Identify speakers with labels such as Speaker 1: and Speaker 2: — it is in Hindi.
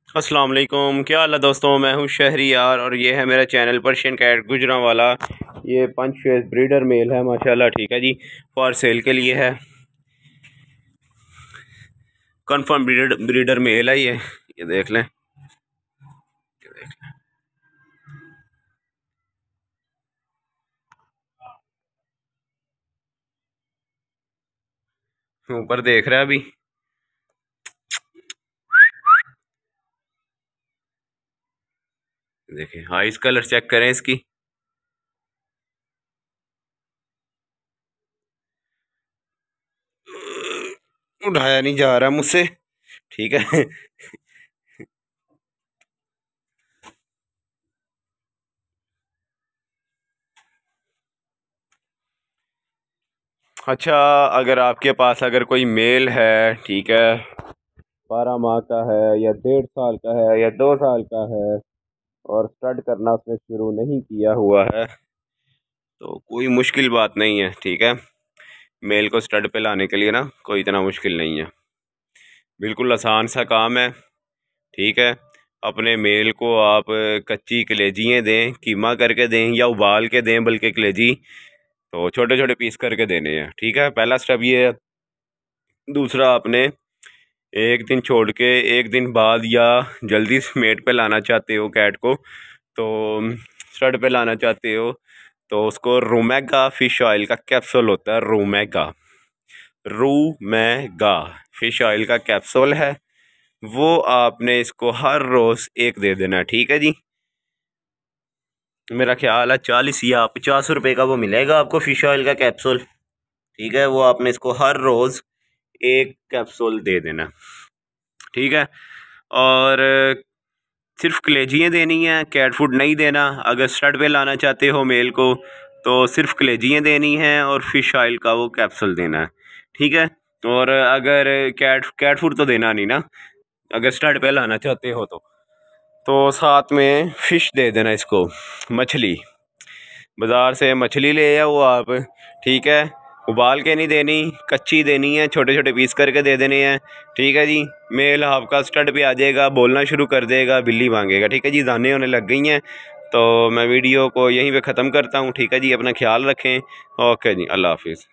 Speaker 1: अस्सलाम वालेकुम, क्या हाल है दोस्तों। मैं हूं शहरियार और ये है मेरा चैनल पर्शियन कैट गुजरांवाला। ये 5 फेस ब्रीडर मेल है माशाल्लाह, ठीक है जी। फॉर सेल के लिए है, कंफर्म ब्रीडर मेल है ये देख लें। ऊपर देख रहा है अभी, देखें आइस कलर चेक करें इसकी। उठाया नहीं जा रहा मुझसे, ठीक है। अच्छा, अगर आपके पास अगर कोई मेल है, ठीक है, 12 माह का है या 1.5 साल का है या 2 साल का है और स्टड करना उसने शुरू नहीं किया हुआ है तो कोई मुश्किल बात नहीं है, ठीक है। मेल को स्टड पे लाने के लिए ना कोई इतना मुश्किल नहीं है, बिल्कुल आसान सा काम है, ठीक है। अपने मेल को आप कच्ची कलेजियाँ दें, कीमा करके दें या उबाल के दें, बल्कि कलेजी तो छोटे छोटे पीस करके देने हैं, ठीक है। पहला स्टेप ये है। दूसरा, आपने एक दिन छोड़ के एक दिन बाद या जल्दी मेट पे लाना चाहते हो कैट को, तो स्टड पे लाना चाहते हो तो उसको रूमेगा फ़िश ऑयल का कैप्सूल होता है, रूमेगा फ़िश ऑयल का कैप्सूल है, वो आपने इसको हर रोज़ एक दे देना, ठीक है जी। मेरा ख्याल है 40 या 50 रुपये का वो मिलेगा आपको फ़िश ऑयल का कैप्सूल, ठीक है। वो आपने इसको हर रोज़ एक कैप्सूल दे देना, ठीक है। और सिर्फ कलेजियाँ देनी है, कैट फूड नहीं देना। अगर स्टड पे लाना चाहते हो मेल को तो सिर्फ कलेजियाँ देनी हैं और फ़िश ऑयल का वो कैप्सूल देना है, ठीक है। और अगर कैट फूड तो देना नहीं ना, अगर स्टड पे लाना चाहते हो तो साथ में फ़िश दे देना इसको, मछली बाज़ार से मछली ले आओ आप, ठीक है। उबाल के नहीं देनी, कच्ची देनी है, छोटे छोटे पीस करके दे देने हैं, ठीक है जी। मेल आपका स्टड पे आ जाएगा, बोलना शुरू कर देगा, बिल्ली मांगेगा, ठीक है जी। दाने होने लग गई हैं तो मैं वीडियो को यहीं पे ख़त्म करता हूँ, ठीक है जी। अपना ख्याल रखें, ओके जी, अल्लाह हाफिज़।